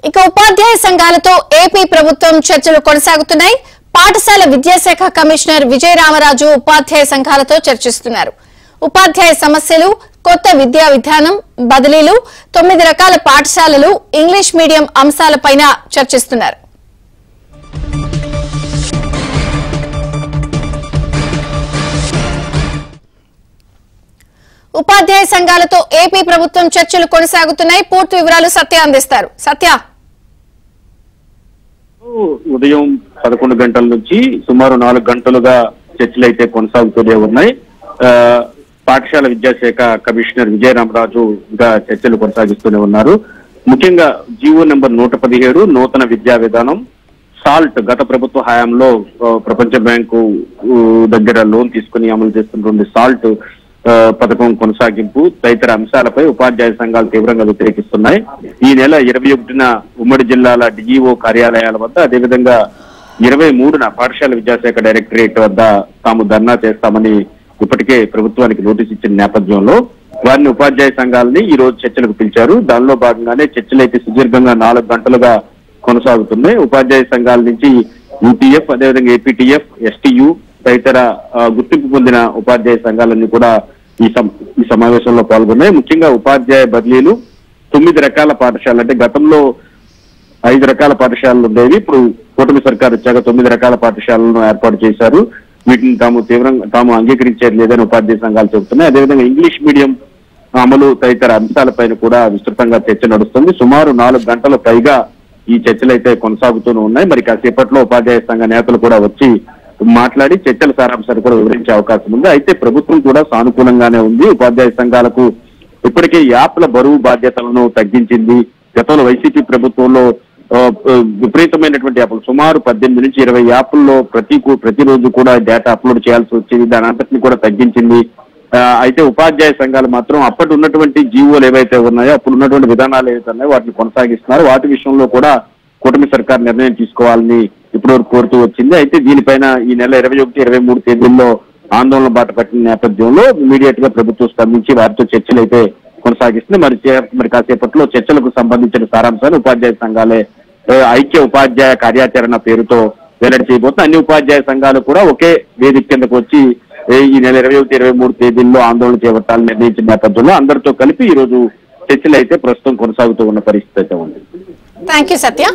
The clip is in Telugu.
ఇక ఉపాధ్యాయ సంఘాలతో ఏపీ ప్రభుత్వం చర్చలు కొనసాగుతున్నాయి. పాఠశాల విద్యాశాఖ కమిషనర్ విజయరామరాజు ఉపాధ్యాయ సంఘాలతో చర్చిస్తున్నారు. ఉపాధ్యాయ సమస్యలు, కొత్త విద్యా విధానం, బదిలీలు, 9 రకాల పాఠశాలలు, ఇంగ్లీష్ మీడియం అంశాలపైన చర్చిస్తున్నారు. ఉపాధ్యాయ సంఘాలతో ఏపీ ప్రభుత్వం చర్చలు కొనసాగుతున్నాయి. పూర్తి వివరాలు సత్య అందిస్తారు. సత్య, ఉదయం 11 గంటల నుంచి సుమారు 4 గంటలుగా చర్చలు అయితే కొనసాగుతూనే ఉన్నాయి. పాఠశాల విద్యాశాఖ కమిషనర్ విజయరామరాజు ఇంకా చర్చలు కొనసాగిస్తూనే ఉన్నారు. ముఖ్యంగా జీవో నెంబర్ 117 నూతన విద్యా విధానం, సాల్ట్ గత ప్రభుత్వ హయాంలో ప్రపంచ బ్యాంకు దగ్గర లోన్ తీసుకుని అమలు చేస్తున్నటువంటి సాల్ట్ పథకం కొనసాగింపు తదితర అంశాలపై ఉపాధ్యాయ సంఘాలు తీవ్రంగా వ్యతిరేకిస్తున్నాయి. ఈ నెల 21న ఉమ్మడి జిల్లాల డిఈఓ కార్యాలయాల వద్ద, అదేవిధంగా 23న పాఠశాల విద్యాశాఖ డైరెక్టరేట్ వద్ద తాము ధర్నా చేస్తామని ఇప్పటికే ప్రభుత్వానికి నోటీస్ ఇచ్చిన నేపథ్యంలో వారిని ఉపాధ్యాయ సంఘాలని ఈ రోజు చర్చలకు పిలిచారు. దానిలో భాగంగానే చర్చలు అయితే సుదీర్ఘంగా 4 గంటలుగా కొనసాగుతున్నాయి. ఉపాధ్యాయ సంఘాల నుంచి యూటీఎఫ్, అదేవిధంగా ఏపీటీఎఫ్, ఎస్టీయూ తదితర గుర్తింపు పొందిన ఉపాధ్యాయ సంఘాలన్నీ కూడా ఈ సమావేశంలో పాల్గొన్నాయి. ముఖ్యంగా ఉపాధ్యాయ బదిలీలు, 9 రకాల పాఠశాలలు, అంటే గతంలో 5 రకాల పాఠశాలలు ఉండేవి. ఇప్పుడు కూటమి సర్కారు వచ్చాక 9 రకాల పాఠశాలను ఏర్పాటు చేశారు. వీటిని తాము అంగీకరించేది లేదని ఉపాధ్యాయ సంఘాలు చెబుతున్నాయి. అదేవిధంగా ఇంగ్లీష్ మీడియం అమలు తదితర అంశాలపైన కూడా విస్తృతంగా చర్చ నడుస్తుంది. సుమారు 4 గంటల పైగా ఈ చర్చలు అయితే కొనసాగుతూనే ఉన్నాయి. మరి కాసేపట్లో ఉపాధ్యాయ సంఘ నేతలు కూడా వచ్చి మాట్లాడి చర్చల సారాంశాన్ని కూడా వివరించే అవకాశం ఉంది. అయితే ప్రభుత్వం కూడా సానుకూలంగానే ఉంది. ఉపాధ్యాయ సంఘాలకు ఇప్పటికే యాప్ల బరువు బాధ్యతలను తగ్గించింది. గతంలో వైసీపీ ప్రభుత్వంలో విపరీతమైనటువంటి యాప్లు, సుమారు 18 నుంచి 20 యాప్ల్లో ప్రతిరోజు కూడా డేటా అప్లోడ్ చేయాల్సి వచ్చేది. దాని అంతటిని కూడా తగ్గించింది. అయితే ఉపాధ్యాయ సంఘాలు మాత్రం అప్పటి ఉన్నటువంటి జీవోలు ఏవైతే ఉన్నాయో, అప్పుడు ఉన్నటువంటి విధానాలు ఏవైతే ఉన్నాయో వాటిని కొనసాగిస్తున్నారు. వాటి విషయంలో కూడా కూటమి సర్కార్ నిర్ణయం తీసుకోవాలని ఇప్పటివరకు కోరుతూ వచ్చింది. అయితే దీనిపైన ఈ నెల 21, 23 తేదీల్లో ఆందోళన బాట పట్టిన నేపథ్యంలో ఇమీడియట్ గా ప్రభుత్వం స్పందించి వారితో చర్చలు అయితే కొనసాగిస్తుంది. మరి కాసేపట్లో చర్చలకు సంబంధించిన సారాంశాలు ఉపాధ్యాయ సంఘాలే ఐక్య ఉపాధ్యాయ కార్యాచరణ పేరుతో వెల్లడి చేయబోతున్న అన్ని ఉపాధ్యాయ సంఘాలు కూడా ఒకే వేదిక కిందకు వచ్చి ఈ నెల 21, 23 తేదీల్లో ఆందోళన చేపట్టాలని నిర్ణయించిన నేపథ్యంలో అందరితో కలిపి ఈ రోజు చర్చలు అయితే ప్రస్తుతం కొనసాగుతూ ఉన్న పరిస్థితి అయితే ఉంది. Thank you Satya.